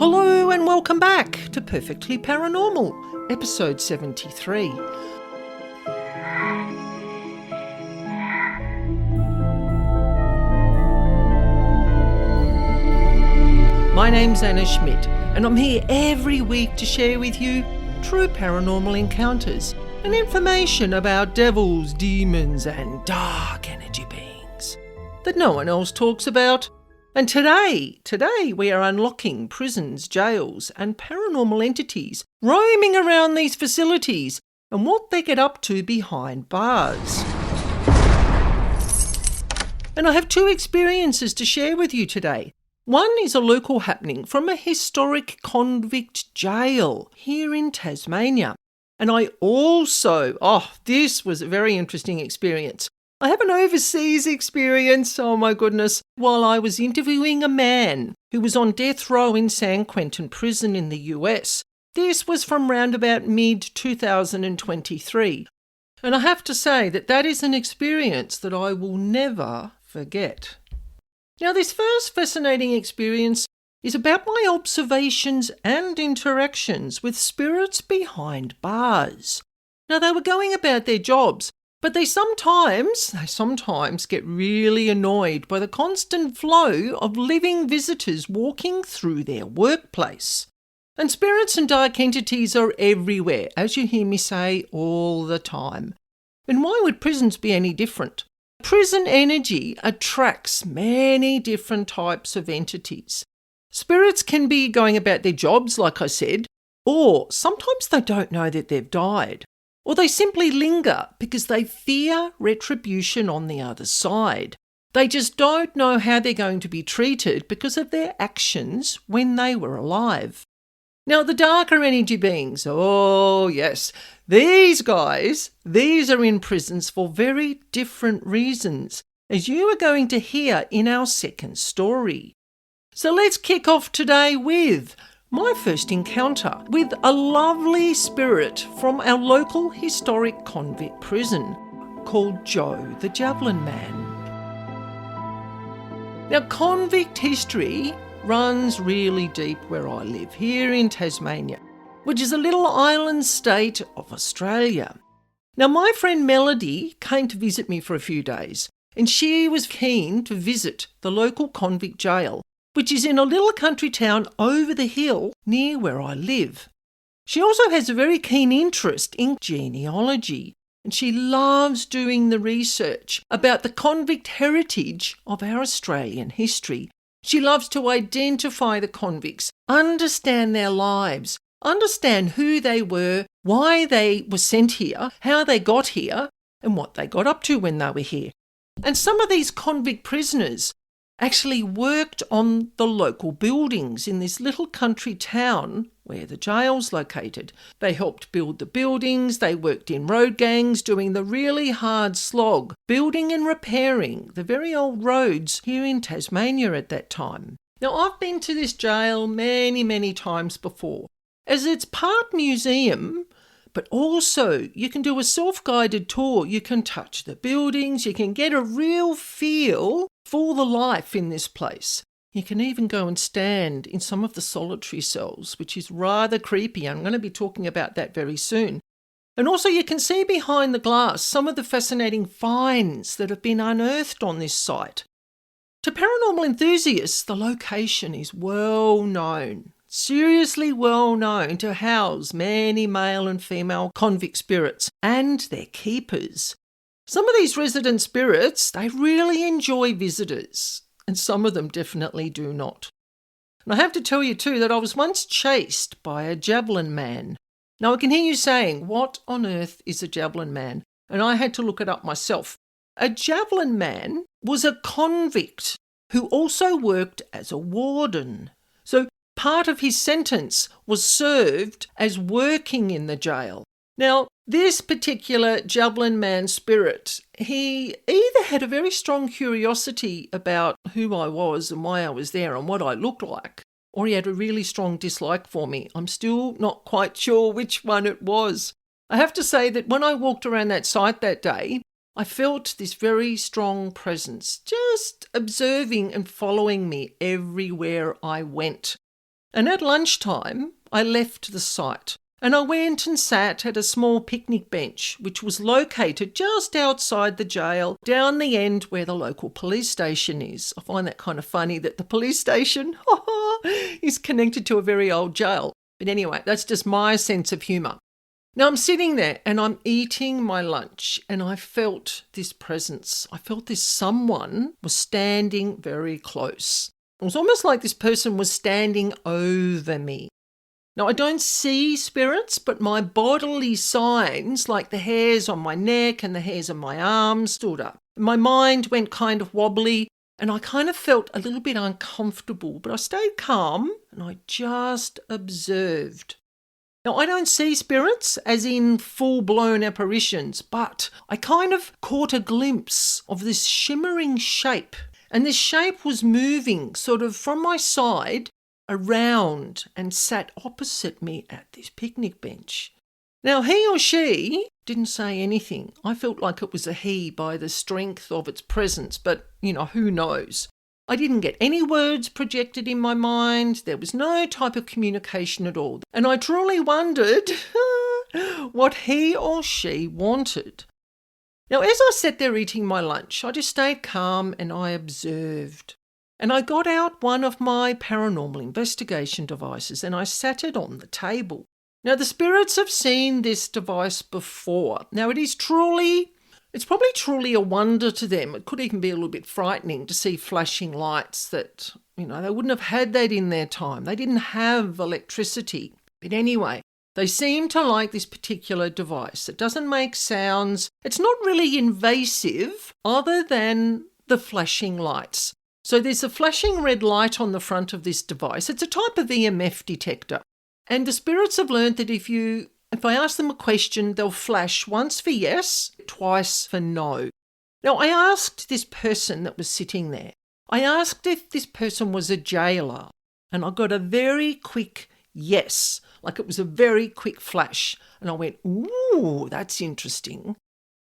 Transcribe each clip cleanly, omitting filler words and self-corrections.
Hello and welcome back to Perfectly Paranormal, episode 73. My name's Annaschmidt, and I'm here every week to share with you true paranormal encounters and information about devils, demons and dark energy beings that no one else talks about. And today we are unlocking prisons, jails and paranormal entities roaming around these facilities and what they get up to behind bars. And I have two experiences to share with you today. One is a local happening from a historic convict jail here in Tasmania. And I also, this was a very interesting experience. I have an overseas experience, oh my goodness, while I was interviewing a man who was on death row in San Quentin prison in the US. This was from round about mid-2023. And I have to say that is an experience that I will never forget. Now, this first fascinating experience is about my observations and interactions with spirits behind bars. Now, they were going about their jobs, but they sometimes get really annoyed by the constant flow of living visitors walking through their workplace. And spirits and dark entities are everywhere, as you hear me say all the time. And why would prisons be any different? Prison energy attracts many different types of entities. Spirits can be going about their jobs, like I said, or sometimes they don't know that they've died, or they simply linger because they fear retribution on the other side. They just don't know how they're going to be treated because of their actions when they were alive. Now, the darker energy beings, oh yes, these guys, these are in prisons for very different reasons, as you are going to hear in our second story. So let's kick off today with my first encounter with a lovely spirit from our local historic convict prison called Joe the Javelin Man. Now, convict history runs really deep where I live, here in Tasmania, which is a little island state of Australia. Now, my friend Melody came to visit me for a few days, and she was keen to visit the local convict jail, which is in a little country town over the hill near where I live. She also has a very keen interest in genealogy, and she loves doing the research about the convict heritage of our Australian history. She loves to identify the convicts, understand their lives, understand who they were, why they were sent here, how they got here, and what they got up to when they were here. And some of these convict prisoners actually worked on the local buildings in this little country town where the jail's located. They helped build the buildings, they worked in road gangs, doing the really hard slog, building and repairing the very old roads here in Tasmania at that time. Now, I've been to this jail many times before, as it's part museum, but also you can do a self-guided tour. You can touch the buildings, you can get a real feel for the life in this place. You can even go and stand in some of the solitary cells, which is rather creepy. I'm going to be talking about that very soon. And also you can see behind the glass some of the fascinating finds that have been unearthed on this site. To paranormal enthusiasts, the location is well known, seriously well known to house many male and female convict spirits and their keepers. Some of these resident spirits, they really enjoy visitors, and some of them definitely do not. And I have to tell you too that I was once chased by a javelin man. Now I can hear you saying, what on earth is a javelin man? And I had to look it up myself. A javelin man was a convict who also worked as a warden. So part of his sentence was served as working in the jail. Now, this particular javelin man spirit, he either had a very strong curiosity about who I was and why I was there and what I looked like, or he had a really strong dislike for me. I'm still not quite sure which one it was. I have to say that when I walked around that site that day, I felt this very strong presence, just observing and following me everywhere I went. And at lunchtime, I left the site and I went and sat at a small picnic bench, which was located just outside the jail, down the end where the local police station is. I find that kind of funny that the police station is connected to a very old jail. But anyway, that's just my sense of humour. Now I'm sitting there and I'm eating my lunch and I felt this presence. I felt this someone was standing very close. It was almost like this person was standing over me. Now, I don't see spirits, but my bodily signs, like the hairs on my neck and the hairs on my arms, stood up. My mind went kind of wobbly and I kind of felt a little bit uncomfortable, but I stayed calm and I just observed. Now, I don't see spirits as in full-blown apparitions, but I kind of caught a glimpse of this shimmering shape, and this shape was moving sort of from my side around and sat opposite me at this picnic bench. Now, he or she didn't say anything. I felt like it was a he by the strength of its presence, but, who knows? I didn't get any words projected in my mind. There was no type of communication at all. And I truly wondered what he or she wanted. Now, as I sat there eating my lunch, I just stayed calm and I observed. And I got out one of my paranormal investigation devices and I sat it on the table. Now, the spirits have seen this device before. Now, it's probably truly a wonder to them. It could even be a little bit frightening to see flashing lights that, they wouldn't have had that in their time. They didn't have electricity. But anyway, they seem to like this particular device. It doesn't make sounds. It's not really invasive other than the flashing lights. So there's a flashing red light on the front of this device. It's a type of EMF detector. And the spirits have learned that if I ask them a question, they'll flash once for yes, twice for no. Now, I asked this person that was sitting there, I asked if this person was a jailer, and I got a very quick yes, like it was a very quick flash. And I went, ooh, that's interesting.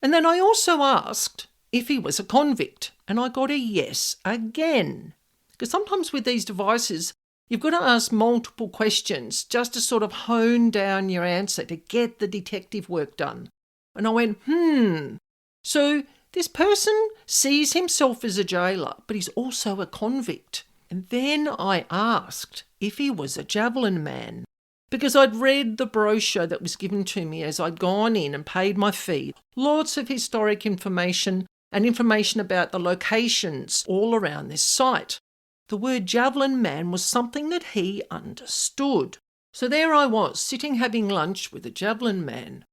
And then I also asked if he was a convict, and I got a yes again. Because sometimes with these devices, you've got to ask multiple questions just to sort of hone down your answer to get the detective work done. And I went, So this person sees himself as a jailer, but he's also a convict. And then I asked if he was a javelin man, because I'd read the brochure that was given to me as I'd gone in and paid my fee. Lots of historic information and information about the locations all around this site. The word javelin man was something that he understood. So there I was, sitting having lunch with a javelin man.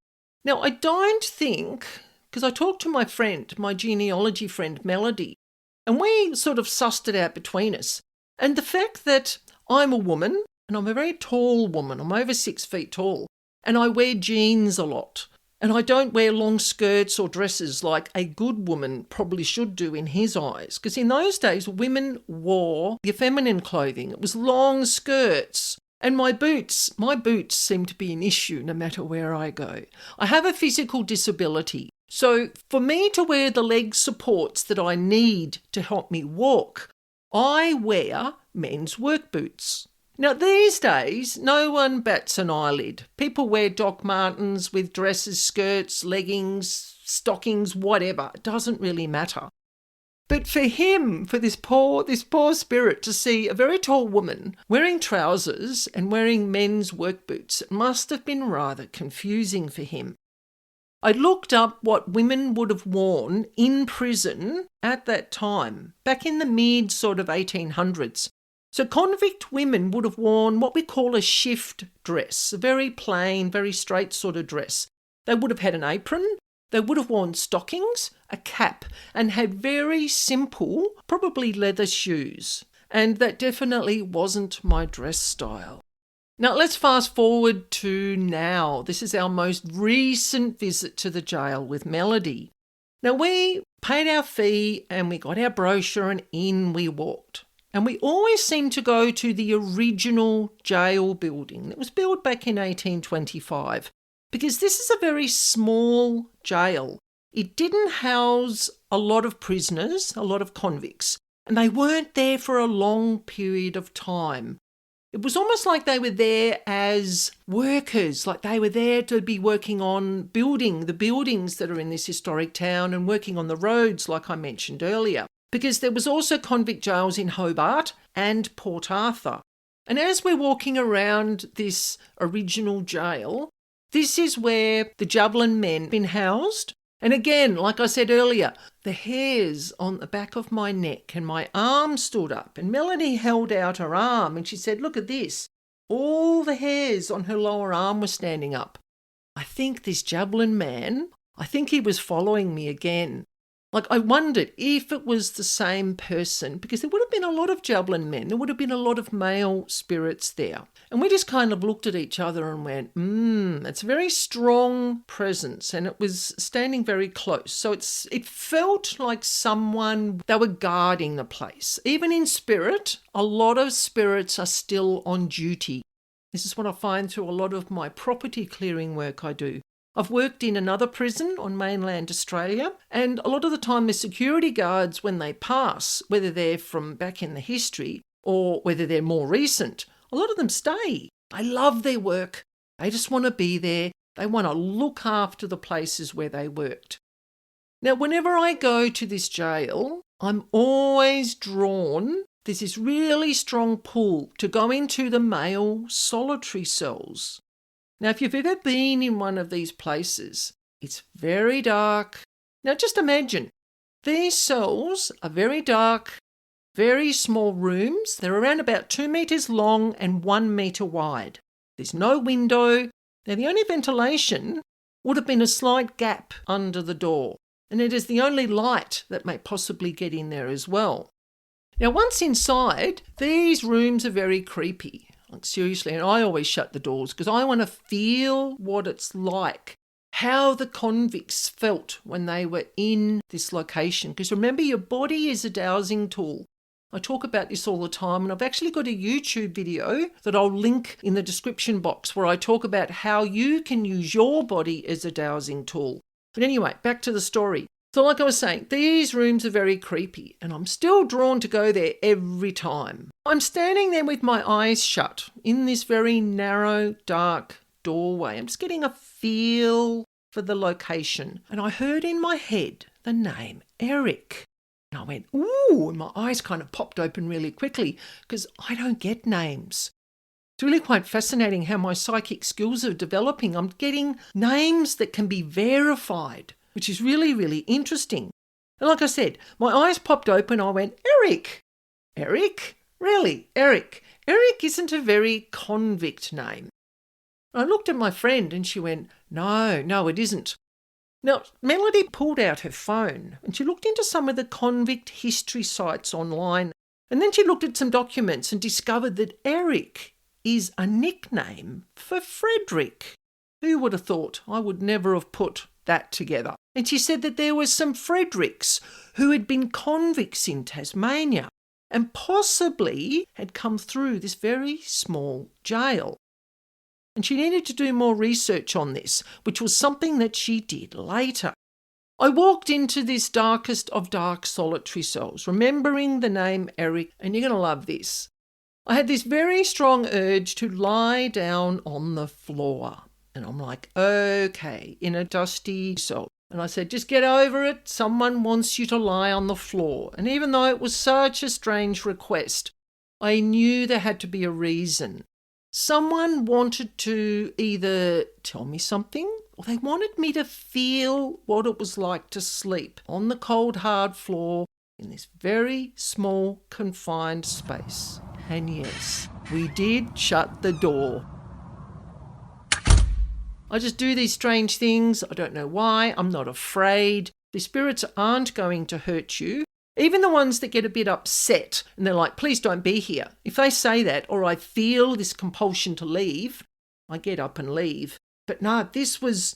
Now, I don't think, because I talked to my friend, my genealogy friend, Melody, and we sort of sussed it out between us. And the fact that I'm a woman, and I'm a very tall woman, I'm over 6 feet tall, and I wear jeans a lot. And I don't wear long skirts or dresses like a good woman probably should do in his eyes. Because in those days, women wore the feminine clothing. It was long skirts. And my boots seem to be an issue no matter where I go. I have a physical disability. So for me to wear the leg supports that I need to help me walk, I wear men's work boots. Now, these days, no one bats an eyelid. People wear Doc Martens with dresses, skirts, leggings, stockings, whatever. It doesn't really matter. But for him, for this poor spirit to see a very tall woman wearing trousers and wearing men's work boots, it must have been rather confusing for him. I looked up what women would have worn in prison at that time, back in the mid sort of 1800s. So convict women would have worn what we call a shift dress, a very plain, very straight sort of dress. They would have had an apron, they would have worn stockings, a cap, and had very simple, probably leather shoes. And that definitely wasn't my dress style. Now let's fast forward to now. This is our most recent visit to the jail with Melody. Now we paid our fee and we got our brochure and in we walked. And we always seem to go to the original jail building that was built back in 1825 because this is a very small jail. It didn't house a lot of prisoners, a lot of convicts, and they weren't there for a long period of time. It was almost like they were there as workers, like they were there to be working on building the buildings that are in this historic town and working on the roads, like I mentioned earlier. Because there was also convict jails in Hobart and Port Arthur. And as we're walking around this original jail, this is where the Javelin men been housed. And again, like I said earlier, the hairs on the back of my neck and my arm stood up. And Melanie held out her arm and she said, look at this. All the hairs on her lower arm were standing up. I think this Javelin man, I think he was following me again. Like I wondered if it was the same person, because there would have been a lot of Javelin men. There would have been a lot of male spirits there. And we just kind of looked at each other and went, it's a very strong presence. And it was standing very close. So it felt like someone, they were guarding the place. Even in spirit, a lot of spirits are still on duty. This is what I find through a lot of my property clearing work I do. I've worked in another prison on mainland Australia, and a lot of the time the security guards, when they pass, whether they're from back in the history or whether they're more recent, a lot of them stay. They love their work. They just want to be there. They want to look after the places where they worked. Now, whenever I go to this jail, I'm always drawn. There's this really strong pull to go into the male solitary cells. Now, if you've ever been in one of these places, it's very dark. Now, just imagine, these cells are very dark, very small rooms. They're around about 2 metres long and 1 metre wide. There's no window. Now, the only ventilation would have been a slight gap under the door, and it is the only light that may possibly get in there as well. Now, once inside, these rooms are very creepy. Like seriously, and I always shut the doors because I want to feel what it's like, how the convicts felt when they were in this location. Because remember, your body is a dowsing tool. I talk about this all the time, and I've actually got a YouTube video that I'll link in the description box where I talk about how you can use your body as a dowsing tool. But anyway, back to the story. So like I was saying, these rooms are very creepy, and I'm still drawn to go there every time. I'm standing there with my eyes shut in this very narrow, dark doorway. I'm just getting a feel for the location. And I heard in my head the name Eric. And I went, ooh, and my eyes kind of popped open really quickly because I don't get names. It's really quite fascinating how my psychic skills are developing. I'm getting names that can be verified, which is really, really interesting. And like I said, my eyes popped open. I went, Eric. Eric? Really? Eric? Eric isn't a very convict name. I looked at my friend and she went, no, it isn't. Now, Melody pulled out her phone and she looked into some of the convict history sites online. And then she looked at some documents and discovered that Eric is a nickname for Frederick. Who would have thought? I would never have put that together. And she said that there were some Fredericks who had been convicts in Tasmania and possibly had come through this very small jail. And she needed to do more research on this, which was something that she did later. I walked into this darkest of dark solitary cells, remembering the name Eric, and you're going to love this. I had this very strong urge to lie down on the floor. And I'm like, okay, in a dusty cell. And I said, just get over it. Someone wants you to lie on the floor. And even though it was such a strange request, I knew there had to be a reason. Someone wanted to either tell me something or they wanted me to feel what it was like to sleep on the cold, hard floor in this very small, confined space. And yes, we did shut the door. I just do these strange things. I don't know why. I'm not afraid. The spirits aren't going to hurt you. Even the ones that get a bit upset and they're like, please don't be here. If they say that or I feel this compulsion to leave, I get up and leave. But no, this was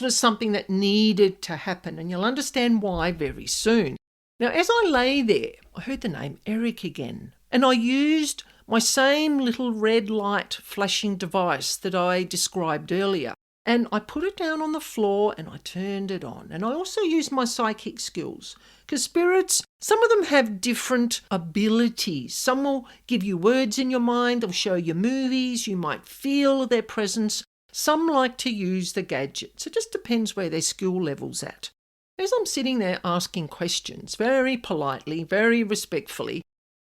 something that needed to happen, and you'll understand why very soon. Now, as I lay there, I heard the name Eric again, and I used my same little red light flashing device that I described earlier. And I put it down on the floor and I turned it on. And I also used my psychic skills because spirits, some of them have different abilities. Some will give you words in your mind, they'll show you movies, you might feel their presence. Some like to use the gadgets. It just depends where their skill level's at. As I'm sitting there asking questions, very politely, very respectfully,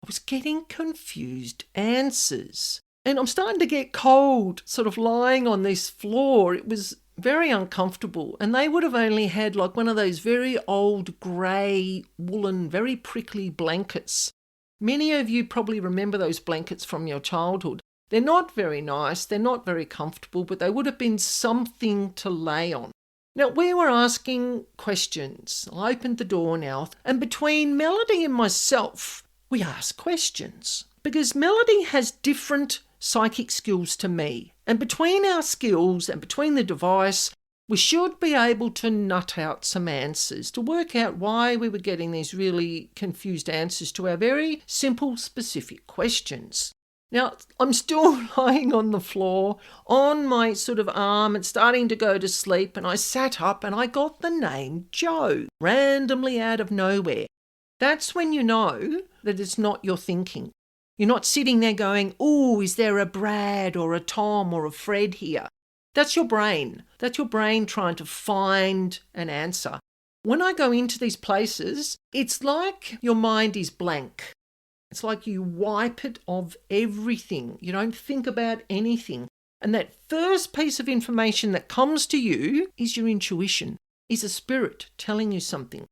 I was getting confused answers. And I'm starting to get cold, sort of lying on this floor. It was very uncomfortable. And they would have only had like one of those very old grey, woolen, very prickly blankets. Many of you probably remember those blankets from your childhood. They're not very nice, they're not very comfortable, but they would have been something to lay on. Now, we were asking questions. I opened the door now, and between Melody and myself, we asked questions. Because Melody has different psychic skills to me. And between our skills and between the device, we should be able to nut out some answers to work out why we were getting these really confused answers to our very simple, specific questions. Now, I'm still lying on the floor, on my sort of arm and starting to go to sleep, and I sat up and I got the name Joe, randomly out of nowhere. That's when you know that it's not your thinking. You're not sitting there going, oh, is there a Brad or a Tom or a Fred here? That's your brain. That's your brain trying to find an answer. When I go into these places, it's like your mind is blank. It's like you wipe it of everything. You don't think about anything. And that first piece of information that comes to you is your intuition, is a spirit telling you something.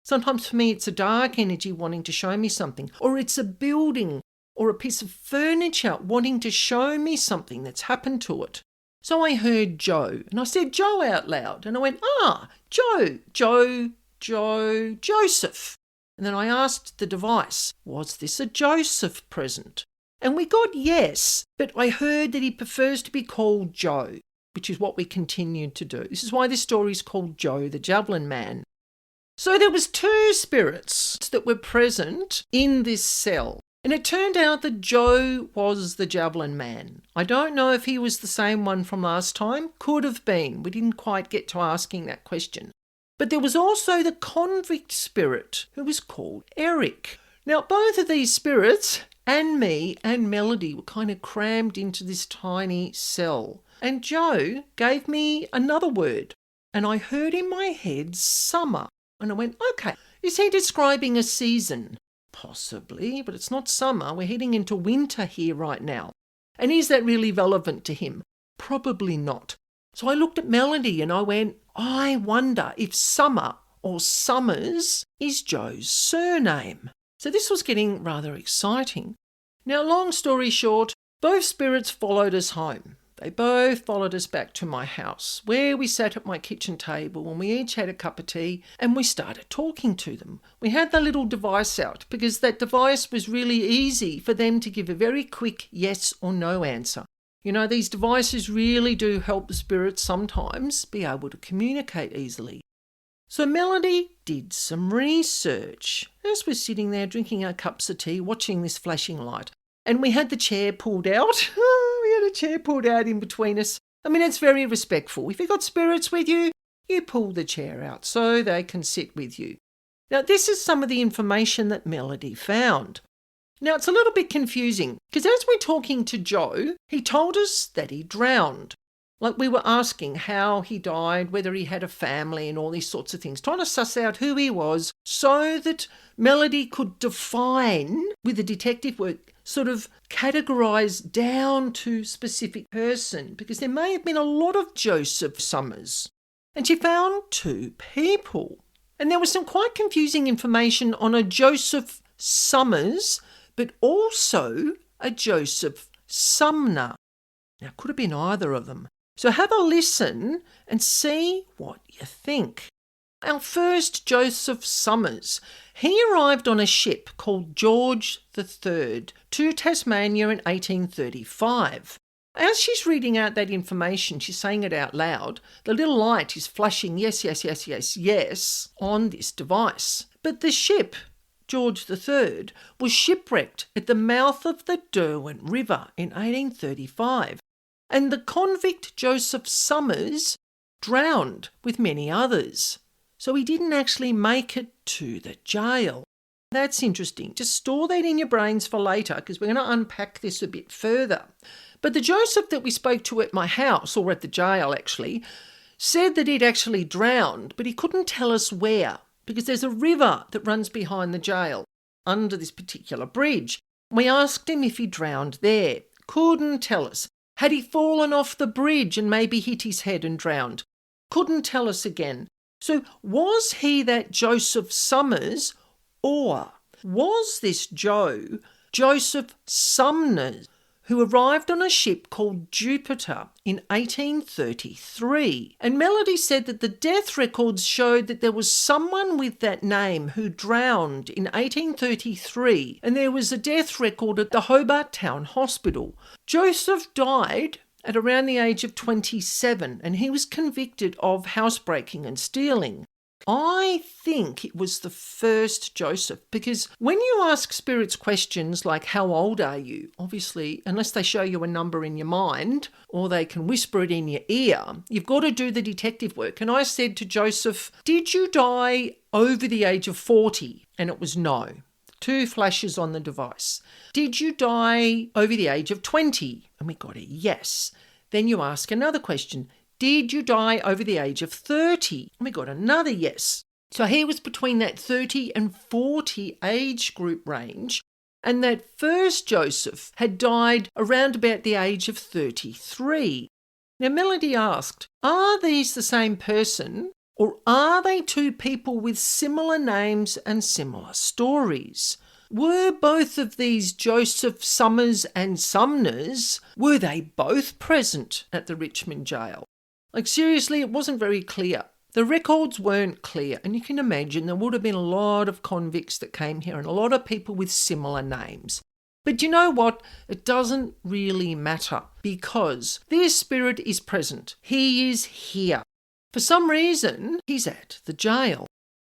Sometimes for me, it's a dark energy wanting to show me something, or it's a building or a piece of furniture wanting to show me something that's happened to it. So I heard Joe, and I said Joe out loud, and I went, Joseph. And then I asked the device, was this a Joseph present? And we got yes, but I heard that he prefers to be called Joe, which is what we continued to do. This is why this story is called Joe, the Javelin Man. So there was 2 spirits that were present in this cell. And it turned out that Joe was the Javelin Man. I don't know if he was the same one from last time. Could have been. We didn't quite get to asking that question. But there was also the convict spirit, who was called Eric. Now, both of these spirits, and me and Melody, were kind of crammed into this tiny cell. And Joe gave me another word. And I heard in my head, summer. And I went, okay, is he describing a season? Possibly, but it's not summer. We're heading into winter here right now. And is that really relevant to him? Probably not. So I looked at Melody and I went, I wonder if Summer or Summers is Joe's surname. So this was getting rather exciting. Now, long story short, both spirits followed us home. They both followed us back to my house, where we sat at my kitchen table and we each had a cup of tea and we started talking to them. We had the little device out because that device was really easy for them to give a very quick yes or no answer. You know, these devices really do help the spirits sometimes be able to communicate easily. So Melody did some research as we're sitting there drinking our cups of tea, watching this flashing light. And we had the chair pulled out. We had a chair pulled out in between us. I mean, it's very respectful. If you've got spirits with you, you pull the chair out so they can sit with you. Now, this is some of the information that Melody found. Now, it's a little bit confusing because as we're talking to Joe, he told us that he drowned. Like we were asking how he died, whether he had a family and all these sorts of things, trying to suss out who he was so that Melody could define, with the detective work, sort of categorise down to specific person, because there may have been a lot of Joseph Summers. And she found 2 people. And there was some quite confusing information on a Joseph Summers, but also a Joseph Sumner. Now, it could have been either of them. So have a listen and see what you think. Our first Joseph Summers, he arrived on a ship called George III to Tasmania in 1835. As she's reading out that information, she's saying it out loud, the little light is flashing yes, yes, yes, yes, yes on this device. But the ship, George III, was shipwrecked at the mouth of the Derwent River in 1835. And the convict Joseph Summers drowned with many others. So he didn't actually make it to the jail. That's interesting. Just store that in your brains for later because we're going to unpack this a bit further. But the Joseph that we spoke to at my house, or at the jail actually, said that he'd actually drowned, but he couldn't tell us where because there's a river that runs behind the jail under this particular bridge. We asked him if he drowned there. Couldn't tell us. Had he fallen off the bridge and maybe hit his head and drowned? Couldn't tell us again. So was he that Joseph Summers, or was this Joseph Sumner, who arrived on a ship called Jupiter in 1833? And Melody said that the death records showed that there was someone with that name who drowned in 1833, and there was a death record at the Hobart Town Hospital. Joseph died at around the age of 27, and he was convicted of housebreaking and stealing. I think it was the first Joseph, because when you ask spirits questions like, how old are you? Obviously, unless they show you a number in your mind or they can whisper it in your ear, you've got to do the detective work. And I said to Joseph, did you die over the age of 40? And it was no. 2 flashes on the device. Did you die over the age of 20? And we got a yes. Then you ask another question. Did you die over the age of 30? And we got another yes. So he was between that 30 and 40 age group range. And that first Joseph had died around about the age of 33. Now Melody asked, are these the same person, or are they 2 people with similar names and similar stories? Were both of these Joseph Summers and Sumners, were they both present at the Richmond jail? Like seriously, it wasn't very clear. The records weren't clear, and you can imagine there would have been a lot of convicts that came here and a lot of people with similar names. But you know what? It doesn't really matter because this spirit is present. He is here. For some reason, he's at the jail.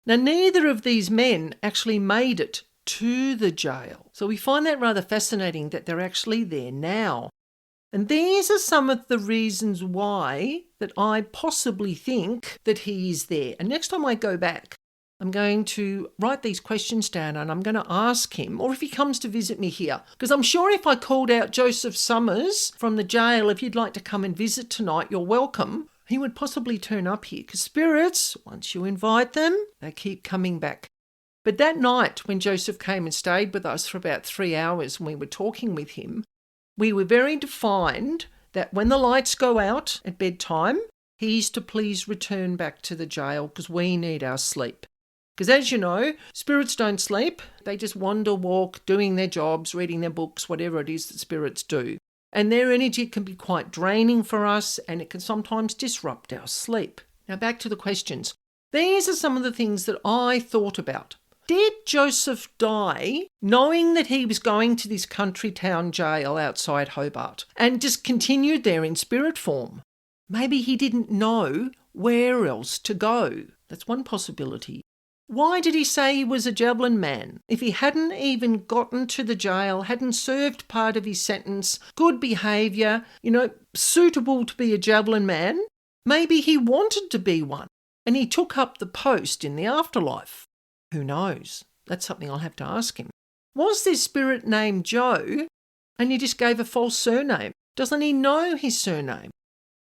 Now, neither of these men actually made it to the jail. So we find that rather fascinating that they're actually there now. And these are some of the reasons why that I possibly think that he is there. And next time I go back, I'm going to write these questions down and I'm going to ask him, or if he comes to visit me here, because I'm sure if I called out Joseph Summers from the jail, if you'd like to come and visit tonight, you're welcome. He would possibly turn up here because spirits, once you invite them, they keep coming back. But that night when Joseph came and stayed with us for about 3 hours and we were talking with him, we were very defined that when the lights go out at bedtime, he's to please return back to the jail because we need our sleep. Because as you know, spirits don't sleep. They just wander, walk, doing their jobs, reading their books, whatever it is that spirits do. And their energy can be quite draining for us and it can sometimes disrupt our sleep. Now back to the questions. These are some of the things that I thought about. Did Joseph die knowing that he was going to this country town jail outside Hobart and just continued there in spirit form? Maybe he didn't know where else to go. That's one possibility. Why did he say he was a javelin man? If he hadn't even gotten to the jail, hadn't served part of his sentence, good behaviour, suitable to be a javelin man, maybe he wanted to be one and he took up the post in the afterlife. Who knows? That's something I'll have to ask him. Was this spirit named Joe and he just gave a false surname? Doesn't he know his surname?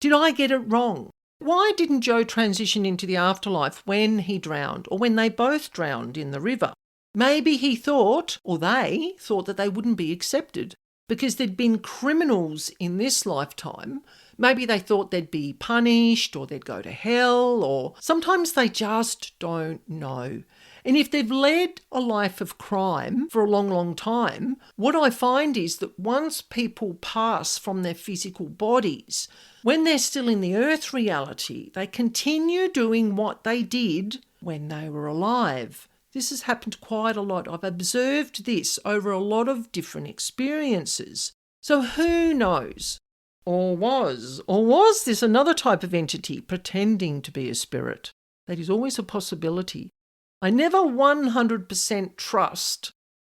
Did I get it wrong? Why didn't Joe transition into the afterlife when he drowned or when they both drowned in the river? Maybe he thought, or they thought, that they wouldn't be accepted because there'd been criminals in this lifetime. Maybe they thought they'd be punished or they'd go to hell, or sometimes they just don't know. And if they've led a life of crime for a long, long time, what I find is that once people pass from their physical bodies, when they're still in the earth reality, they continue doing what they did when they were alive. This has happened quite a lot. I've observed this over a lot of different experiences. So who knows? Or was this another type of entity pretending to be a spirit? That is always a possibility. I never 100% trust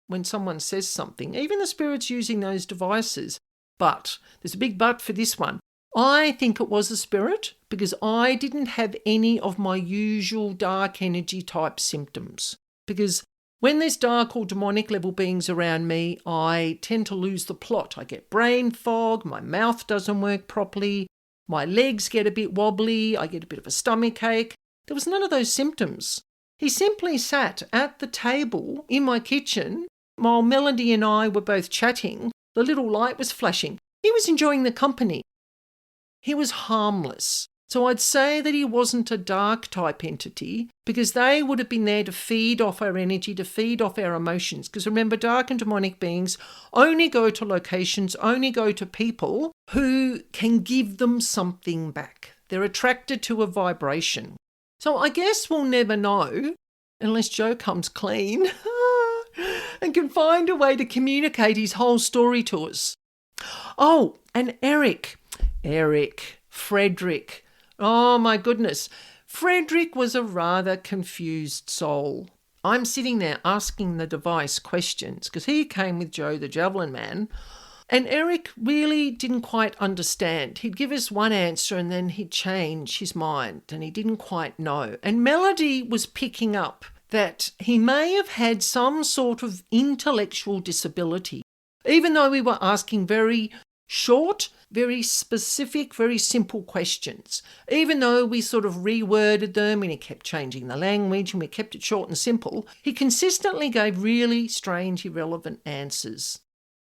when someone says something, even the spirits using those devices. But, there's a big but for this one, I think it was a spirit because I didn't have any of my usual dark energy type symptoms. Because when there's dark or demonic level beings around me, I tend to lose the plot. I get brain fog, my mouth doesn't work properly, my legs get a bit wobbly, I get a bit of a stomach ache. There was none of those symptoms. He simply sat at the table in my kitchen while Melody and I were both chatting. The little light was flashing. He was enjoying the company. He was harmless. So I'd say that he wasn't a dark type entity because they would have been there to feed off our energy, to feed off our emotions. Because remember, dark and demonic beings only go to locations, only go to people who can give them something back. They're attracted to a vibration. So I guess we'll never know unless Joe comes clean and can find a way to communicate his whole story to us. Oh, and Frederick. Oh my goodness. Frederick was a rather confused soul. I'm sitting there asking the device questions because he came with Joe the Javelin Man. And Eric really didn't quite understand. He'd give us one answer and then he'd change his mind and he didn't quite know. And Melody was picking up that he may have had some sort of intellectual disability, even though we were asking very short, very specific, very simple questions. Even though we sort of reworded them and he kept changing the language and we kept it short and simple, he consistently gave really strange, irrelevant answers.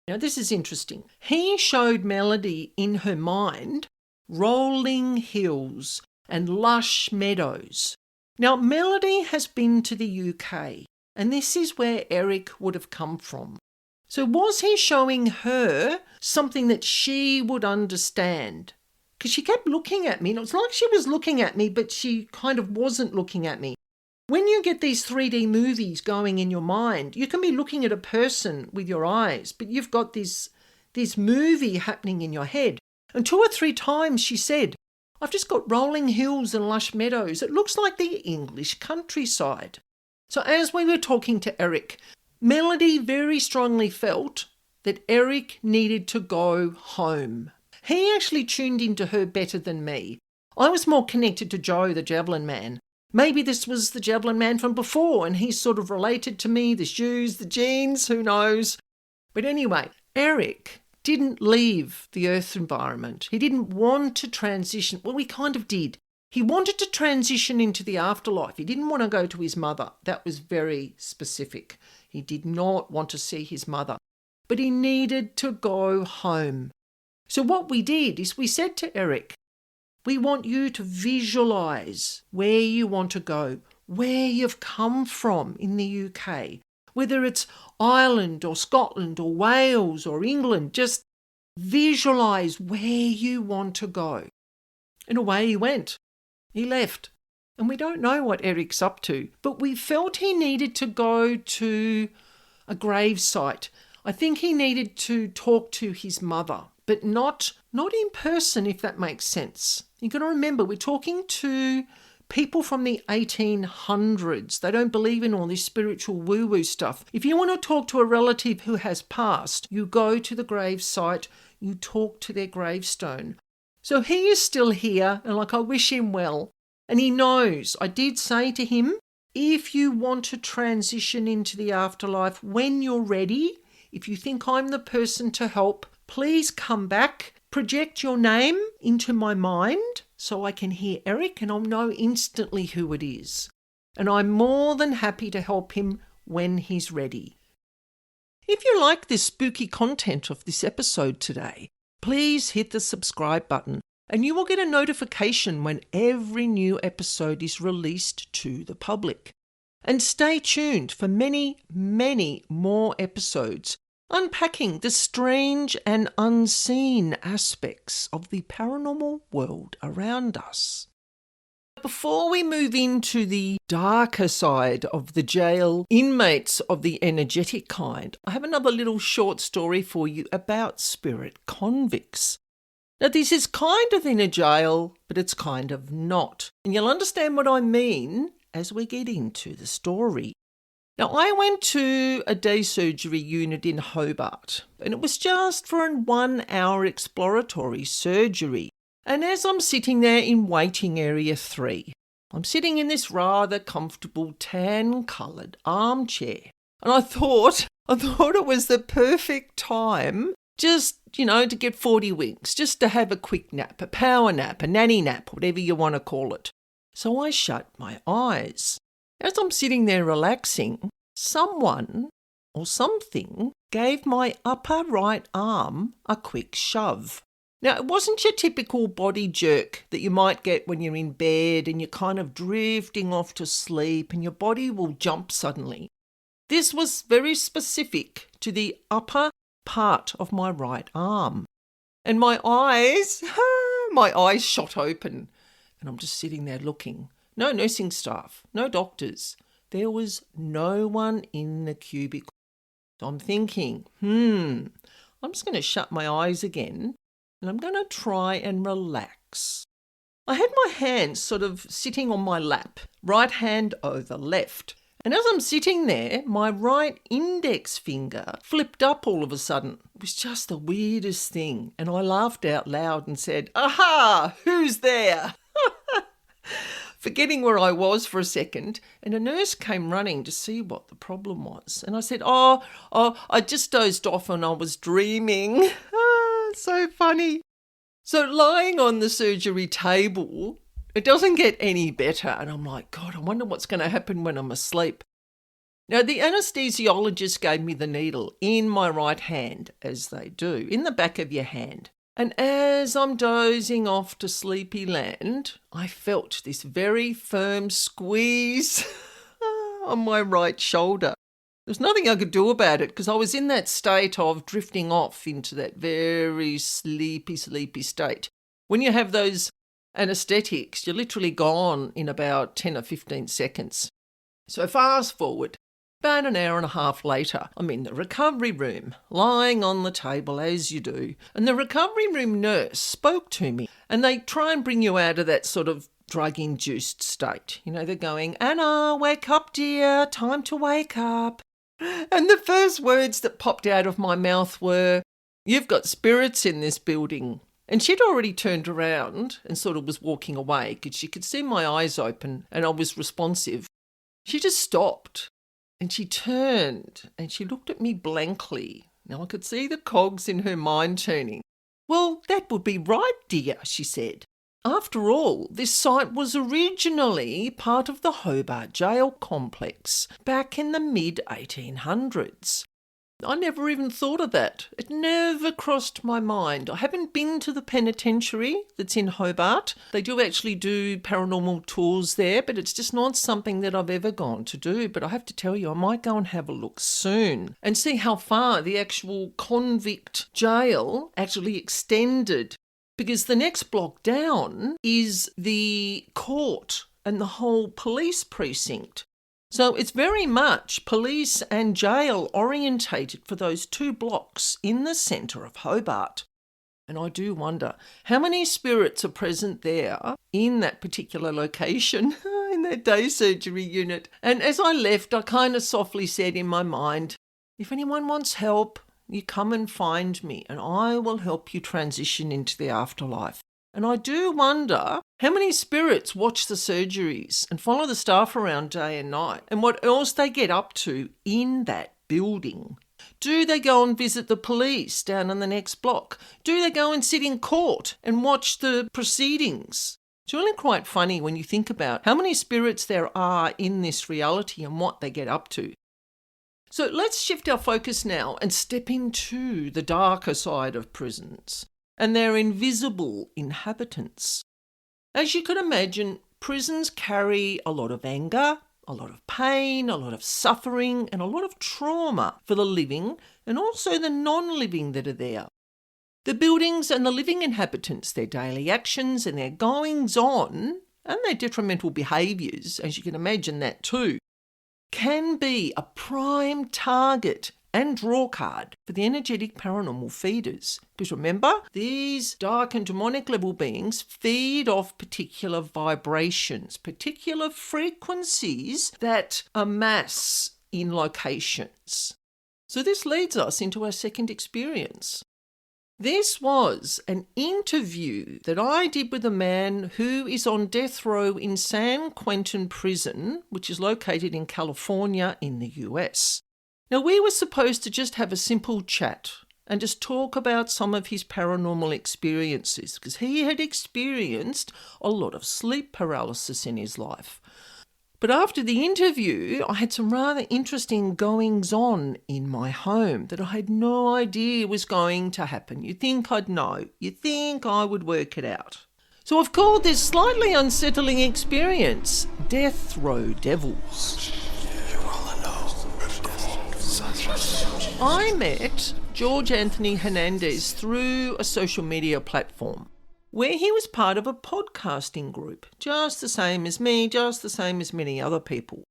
Now, this is interesting. He showed Melody in her mind rolling hills and lush meadows. Now, Melody has been to the UK, and this is where Eric would have come from. So was he showing her something that she would understand? Because she kept looking at me, and it was like she was looking at me, but she kind of wasn't looking at me. When you get these 3D movies going in your mind, you can be looking at a person with your eyes, but you've got this movie happening in your head. And 2 or 3 times she said, I've just got rolling hills and lush meadows. It looks like the English countryside. So as we were talking to Eric, Melody very strongly felt that Eric needed to go home. He actually tuned into her better than me. I was more connected to Joe, the Javelin Man. Maybe this was the Javelin Man from before and he's sort of related to me, the shoes, the jeans, who knows. But anyway, Eric didn't leave the Earth environment. He didn't want to transition. Well, he kind of did. He wanted to transition into the afterlife. He didn't want to go to his mother. That was very specific. He did not want to see his mother. But he needed to go home. So what we did is we said to Eric, we want you to visualise where you want to go, where you've come from in the UK, whether it's Ireland or Scotland or Wales or England, just visualise where you want to go. And away he went. He left. And we don't know what Eric's up to, but we felt he needed to go to a grave site. I think he needed to talk to his mother, but not in person, if that makes sense. You've got to remember, we're talking to people from the 1800s. They don't believe in all this spiritual woo-woo stuff. If you want to talk to a relative who has passed, you go to the grave site, you talk to their gravestone. So he is still here, and I wish him well. And he knows, I did say to him, if you want to transition into the afterlife, when you're ready, if you think I'm the person to help, please come back, project your name into my mind so I can hear Eric and I'll know instantly who it is. And I'm more than happy to help him when he's ready. If you like this spooky content of this episode today, please hit the subscribe button and you will get a notification when every new episode is released to the public. And stay tuned for many, many more episodes unpacking the strange and unseen aspects of the paranormal world around us. Before we move into the darker side of the jail inmates of the energetic kind, I have another little short story for you about spirit convicts. Now, this is kind of in a jail, but it's kind of not. And you'll understand what I mean as we get into the story. Now, I went to a day surgery unit in Hobart, and it was just for a 1-hour exploratory surgery. And as I'm sitting there in waiting area 3, I'm sitting in this rather comfortable tan-coloured armchair. And I thought it was the perfect time just, to get 40 winks, just to have a quick nap, a power nap, a nanny nap, whatever you want to call it. So I shut my eyes. As I'm sitting there relaxing, someone or something gave my upper right arm a quick shove. Now, it wasn't your typical body jerk that you might get when you're in bed and you're kind of drifting off to sleep and your body will jump suddenly. This was very specific to the upper part of my right arm. And my eyes shot open. And I'm just sitting there looking. No nursing staff, no doctors. There was no one in the cubicle. So I'm thinking, I'm just going to shut my eyes again and I'm going to try and relax. I had my hands sort of sitting on my lap, right hand over left. And as I'm sitting there, my right index finger flipped up all of a sudden. It was just the weirdest thing. And I laughed out loud and said, "Aha, who's there?" Forgetting where I was for a second, and a nurse came running to see what the problem was. And I said, oh, I just dozed off and I was dreaming. So funny. So lying on the surgery table, it doesn't get any better. And I'm like, God, I wonder what's going to happen when I'm asleep. Now, the anaesthesiologist gave me the needle in my right hand, as they do, in the back of your hand. And as I'm dozing off to sleepy land, I felt this very firm squeeze on my right shoulder. There's nothing I could do about it because I was in that state of drifting off into that very sleepy state. When you have those anaesthetics, you're literally gone in about 10 or 15 seconds. So fast forward. About an hour and a half later, I'm in the recovery room, lying on the table as you do, and the recovery room nurse spoke to me, and they try and bring you out of that sort of drug-induced state. They're going, "Anna, wake up, dear, time to wake up." And the first words that popped out of my mouth were, "You've got spirits in this building." And she'd already turned around and sort of was walking away because she could see my eyes open and I was responsive. She just stopped. And she turned and she looked at me blankly. Now I could see the cogs in her mind turning. "Well, that would be right, dear," she said. "After all, this site was originally part of the Hobart jail complex back in the mid-1800s. I never even thought of that. It never crossed my mind. I haven't been to the penitentiary that's in Hobart. They do actually do paranormal tours there, but it's just not something that I've ever gone to do. But I have to tell you, I might go and have a look soon and see how far the actual convict jail actually extended. Because the next block down is the court and the whole police precinct. So it's very much police and jail orientated for those 2 blocks in the centre of Hobart. And I do wonder how many spirits are present there in that particular location, in that day surgery unit. And as I left, I kind of softly said in my mind, if anyone wants help, you come and find me and I will help you transition into the afterlife. And I do wonder how many spirits watch the surgeries and follow the staff around day and night and what else they get up to in that building. Do they go and visit the police down in the next block? Do they go and sit in court and watch the proceedings? It's really quite funny when you think about how many spirits there are in this reality and what they get up to. So let's shift our focus now and step into the darker side of prisons and their invisible inhabitants. As you can imagine, prisons carry a lot of anger, a lot of pain, a lot of suffering, and a lot of trauma for the living and also the non-living that are there. The buildings and the living inhabitants, their daily actions and their goings-on and their detrimental behaviours, as you can imagine that too, can be a prime target and draw card for the energetic paranormal feeders. Because remember, these dark and demonic level beings feed off particular vibrations, particular frequencies that amass in locations. So this leads us into our second experience. This was an interview that I did with a man who is on death row in San Quentin prison, which is located in California in the US. Now, we were supposed to just have a simple chat and just talk about some of his paranormal experiences, because he had experienced a lot of sleep paralysis in his life. But after the interview, I had some rather interesting goings-on in my home that I had no idea was going to happen. You'd think I'd know. You'd think I would work it out. So I've called this slightly unsettling experience Death Row Devils. I met George Anthony Hernandez through a social media platform where he was part of a podcasting group, just the same as me, just the same as many other people.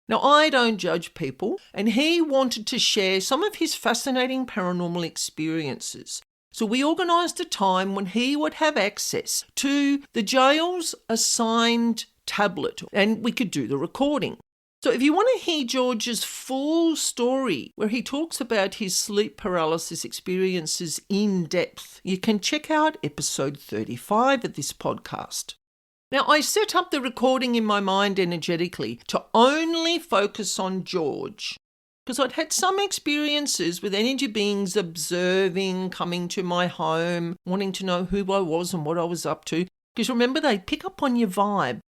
Now, I don't judge people, and he wanted to share some of his fascinating paranormal experiences. So we organised a time when he would have access to the jail's assigned tablet, and we could do the recording. So if you want to hear George's full story, where he talks about his sleep paralysis experiences in depth, you can check out episode 35 of this podcast. Now, I set up the recording in my mind energetically to only focus on George, because I'd had some experiences with energy beings observing, coming to my home, wanting to know who I was and what I was up to. Because remember, they pick up on your vibe.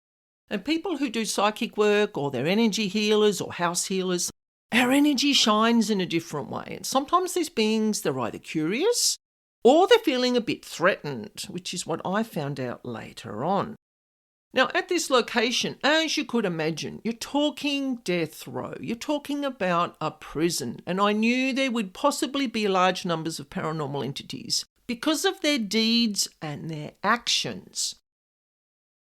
And people who do psychic work, or they're energy healers or house healers, our energy shines in a different way. And sometimes these beings, they're either curious or they're feeling a bit threatened, which is what I found out later on. Now, at this location, as you could imagine, you're talking death row. You're talking about a prison. And I knew there would possibly be large numbers of paranormal entities because of their deeds and their actions.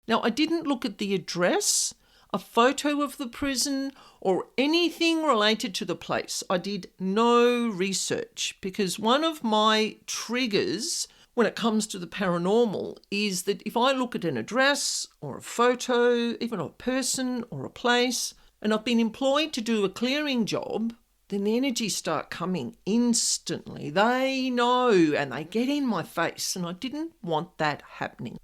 Now, I didn't look at the address, a photo of the prison, or anything related to the place. I did no research, because one of my triggers when it comes to the paranormal is that if I look at an address or a photo, even a person or a place, and I've been employed to do a clearing job, then the energies start coming instantly. They know, and they get in my face, and I didn't want that happening.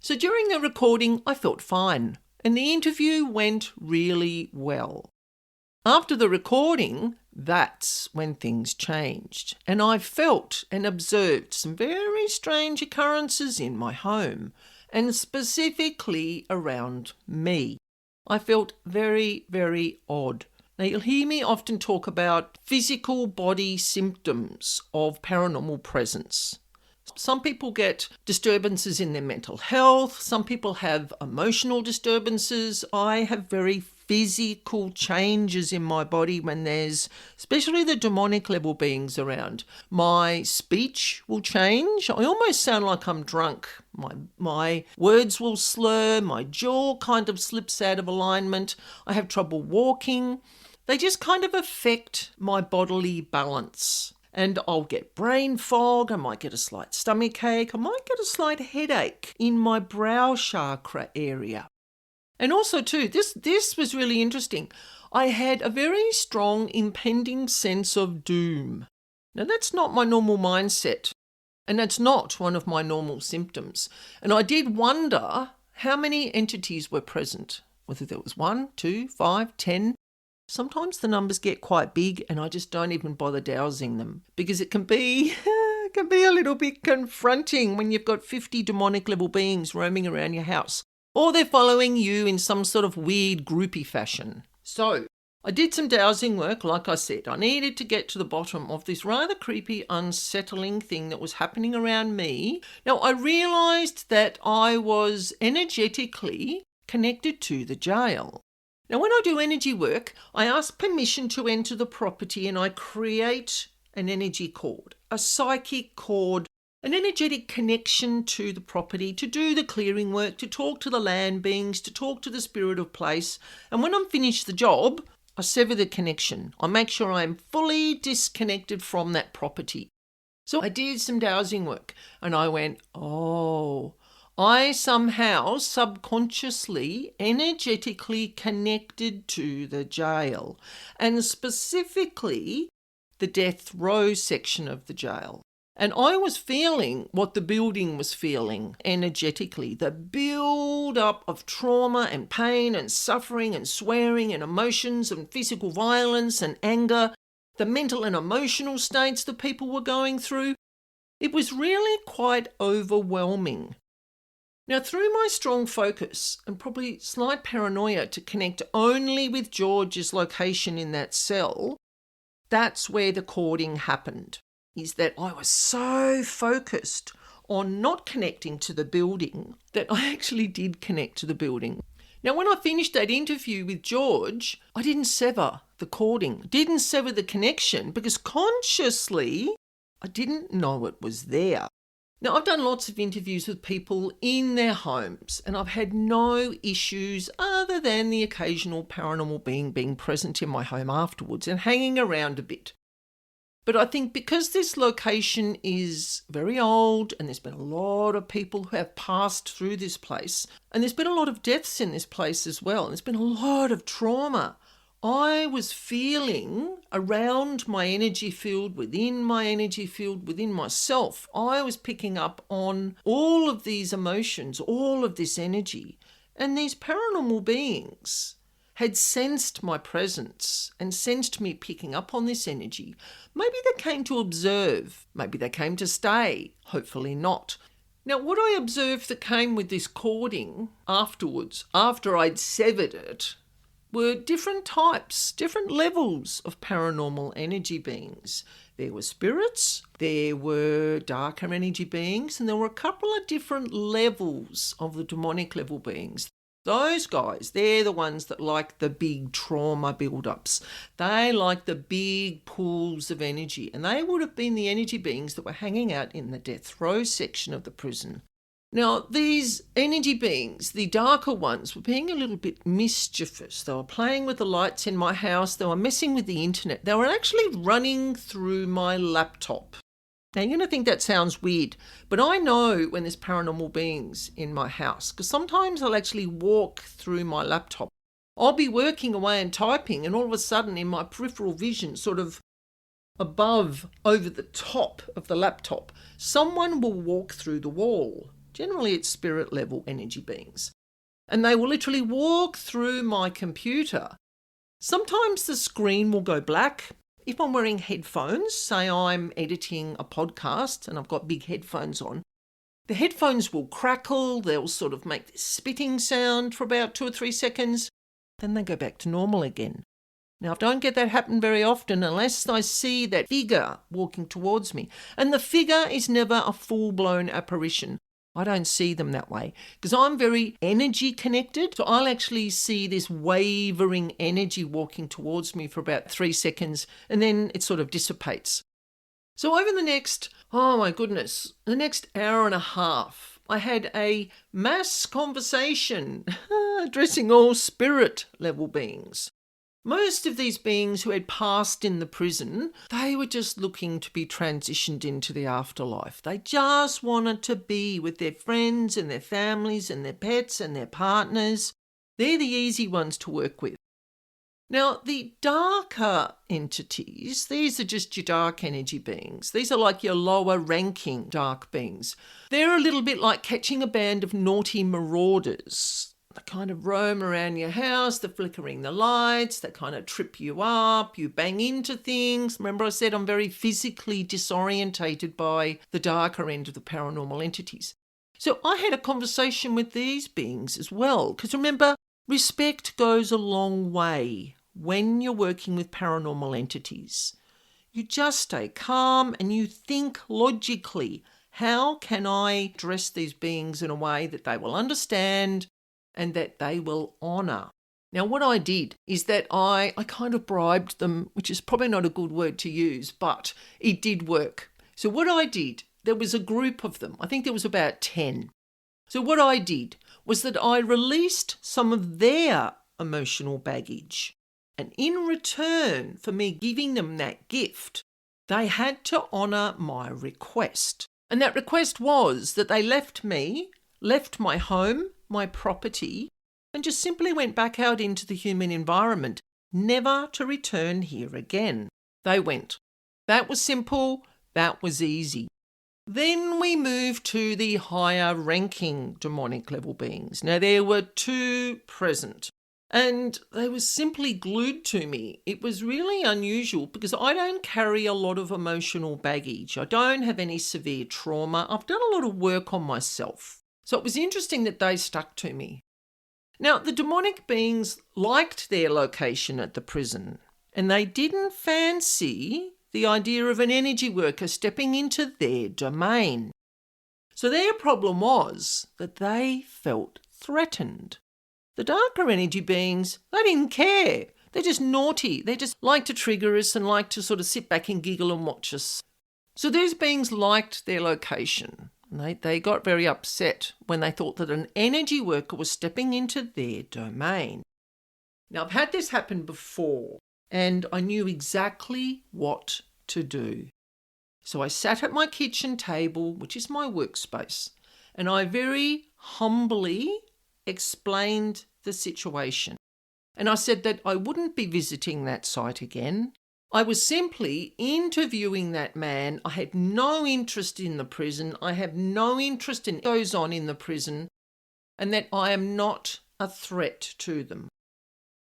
So during the recording, I felt fine, and the interview went really well. After the recording, that's when things changed, and I felt and observed some very strange occurrences in my home, and specifically around me. I felt very, very odd. Now, you'll hear me often talk about physical body symptoms of paranormal presence. Some people get disturbances in their mental health. Some people have emotional disturbances. I have very physical changes in my body when there's, especially the demonic level beings around. My speech will change. I almost sound like I'm drunk. My words will slur. My jaw kind of slips out of alignment. I have trouble walking. They just kind of affect my bodily balance. And I'll get brain fog, I might get a slight stomach ache, I might get a slight headache in my brow chakra area. And also too, this was really interesting. I had a very strong impending sense of doom. Now that's not my normal mindset, and that's not one of my normal symptoms. And I did wonder how many entities were present, whether there was 1, 2, 5, 10. Sometimes the numbers get quite big and I just don't even bother dowsing them, because it can be a little bit confronting when you've got 50 demonic level beings roaming around your house, or they're following you in some sort of weird groupie fashion. So I did some dowsing work. Like I said, I needed to get to the bottom of this rather creepy, unsettling thing that was happening around me. Now, I realised that I was energetically connected to the jail. Now, when I do energy work, I ask permission to enter the property and I create an energy cord, a psychic cord, an energetic connection to the property, to do the clearing work, to talk to the land beings, to talk to the spirit of place. And when I'm finished the job, I sever the connection. I make sure I'm fully disconnected from that property. So I did some dowsing work and I went, oh, I somehow subconsciously, energetically connected to the jail, and specifically the death row section of the jail. And I was feeling what the building was feeling energetically, the build-up of trauma and pain and suffering and swearing and emotions and physical violence and anger, the mental and emotional states that people were going through. It was really quite overwhelming. Now, through my strong focus and probably slight paranoia to connect only with George's location in that cell, that's where the cording happened, is that I was so focused on not connecting to the building that I actually did connect to the building. Now, when I finished that interview with George, I didn't sever the cording, didn't sever the connection, because consciously I didn't know it was there. Now, I've done lots of interviews with people in their homes, and I've had no issues other than the occasional paranormal being present in my home afterwards and hanging around a bit. But I think because this location is very old and there's been a lot of people who have passed through this place, and there's been a lot of deaths in this place as well, and there's been a lot of trauma, I was feeling around my energy field, within my energy field, within myself, I was picking up on all of these emotions, all of this energy. And these paranormal beings had sensed my presence and sensed me picking up on this energy. Maybe they came to observe, maybe they came to stay, hopefully not. Now, what I observed that came with this cording afterwards, after I'd severed it, were different types, different levels of paranormal energy beings. There were spirits, there were darker energy beings, and there were a couple of different levels of the demonic level beings. Those guys, they're the ones that like the big trauma build-ups. They like the big pools of energy, and they would have been the energy beings that were hanging out in the death row section of the prison. Now, these energy beings, the darker ones, were being a little bit mischievous. They were playing with the lights in my house. They were messing with the internet. They were actually running through my laptop. Now, you're going to think that sounds weird, but I know when there's paranormal beings in my house, because sometimes I'll actually walk through my laptop. I'll be working away and typing, and all of a sudden in my peripheral vision, sort of above, over the top of the laptop, someone will walk through the wall. Generally, it's spirit level energy beings. And they will literally walk through my computer. Sometimes the screen will go black. If I'm wearing headphones, say I'm editing a podcast and I've got big headphones on, the headphones will crackle. They'll sort of make this spitting sound for about 2 or 3 seconds. Then they go back to normal again. Now, I don't get that happen very often unless I see that figure walking towards me. And the figure is never a full-blown apparition. I don't see them that way because I'm very energy connected. So I'll actually see this wavering energy walking towards me for about 3 seconds and then it sort of dissipates. So over the next, the next hour and a half, I had a mass conversation addressing all spirit level beings. Most of these beings who had passed in the prison, they were just looking to be transitioned into the afterlife. They just wanted to be with their friends and their families and their pets and their partners. They're the easy ones to work with. Now, the darker entities, these are just your dark energy beings. These are like your lower ranking dark beings. They're a little bit like catching a band of naughty marauders. They kind of roam around your house, they're flickering the lights, they kind of trip you up, you bang into things. Remember I said I'm very physically disorientated by the darker end of the paranormal entities. So I had a conversation with these beings as well, because remember, respect goes a long way when you're working with paranormal entities. You just stay calm and you think logically, how can I address these beings in a way that they will understand and that they will honour? Now, what I did is that I kind of bribed them, which is probably not a good word to use, but it did work. So what I did, there was a group of them. I think there was about 10. So what I did was that I released some of their emotional baggage. And in return for me giving them that gift, they had to honour my request. And that request was that they left me, left my home, my property, and just simply went back out into the human environment, never to return here again. They went. That was simple. That was easy. Then we moved to the higher ranking demonic level beings. Now there were two present and they were simply glued to me. It was really unusual because I don't carry a lot of emotional baggage. I don't have any severe trauma. I've done a lot of work on myself. So it was interesting that they stuck to me. Now the demonic beings liked their location at the prison and they didn't fancy the idea of an energy worker stepping into their domain. So their problem was that they felt threatened. The darker energy beings, they didn't care. They're just naughty. They just like to trigger us and like to sort of sit back and giggle and watch us. So these beings liked their location. They got very upset when they thought that an energy worker was stepping into their domain. Now, I've had this happen before, and I knew exactly what to do. So I sat at my kitchen table, which is my workspace, and I very humbly explained the situation. And I said that I wouldn't be visiting that site again. I was simply interviewing that man. I had no interest in the prison. I have no interest in what goes on in the prison, and that I am not a threat to them.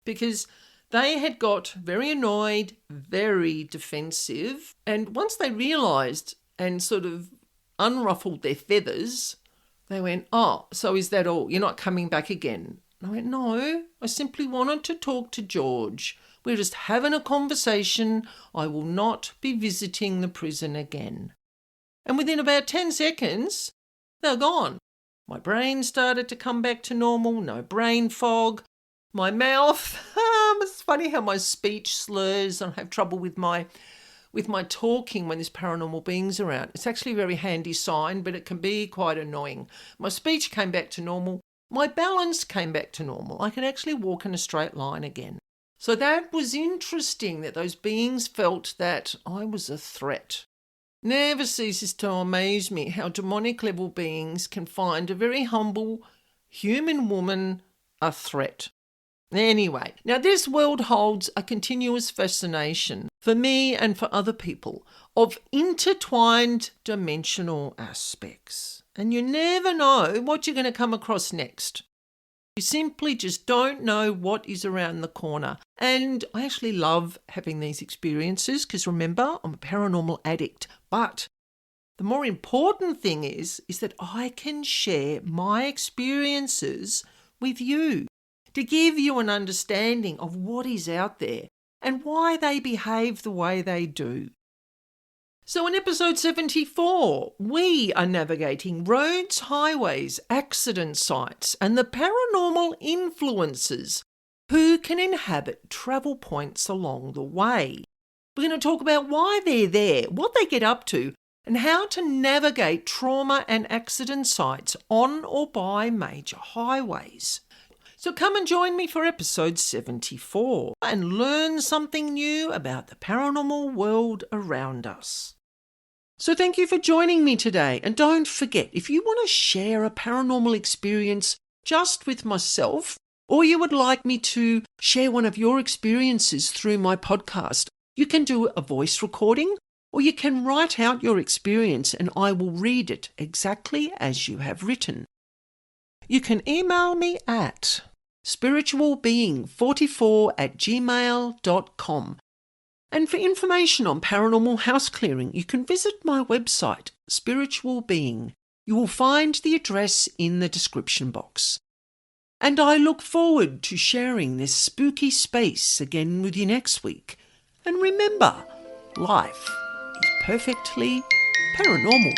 Because they had got very annoyed, very defensive, and once they realised and sort of unruffled their feathers, they went, "Oh, so is that all? You're not coming back again?" And I went, "No, I simply wanted to talk to George. We're just having a conversation. I will not be visiting the prison again." And within about 10 seconds, they're gone. My brain started to come back to normal, no brain fog. My mouth, it's funny how my speech slurs and I have trouble with my talking when there's paranormal beings around. It's actually a very handy sign, but it can be quite annoying. My speech came back to normal. My balance came back to normal. I can actually walk in a straight line again. So that was interesting that those beings felt that I was a threat. Never ceases to amaze me how demonic level beings can find a very humble human woman a threat. Anyway, now this world holds a continuous fascination for me and for other people of intertwined dimensional aspects. And you never know what you're going to come across next. You simply just don't know what is around the corner. And I actually love having these experiences because remember, I'm a paranormal addict. But the more important thing is that I can share my experiences with you, to give you an understanding of what is out there and why they behave the way they do. So in episode 74, we are navigating roads, highways, accident sites, and the paranormal influences who can inhabit travel points along the way. We're going to talk about why they're there, what they get up to, and how to navigate trauma and accident sites on or by major highways. So come and join me for episode 74 and learn something new about the paranormal world around us. So thank you for joining me today. And don't forget, if you want to share a paranormal experience just with myself, or you would like me to share one of your experiences through my podcast, you can do a voice recording, or you can write out your experience and I will read it exactly as you have written. You can email me at spiritualbeing44@gmail.com. And for information on paranormal house clearing, you can visit my website, Spiritual Being. You will find the address in the description box. And I look forward to sharing this spooky space again with you next week. And remember, life is perfectly paranormal.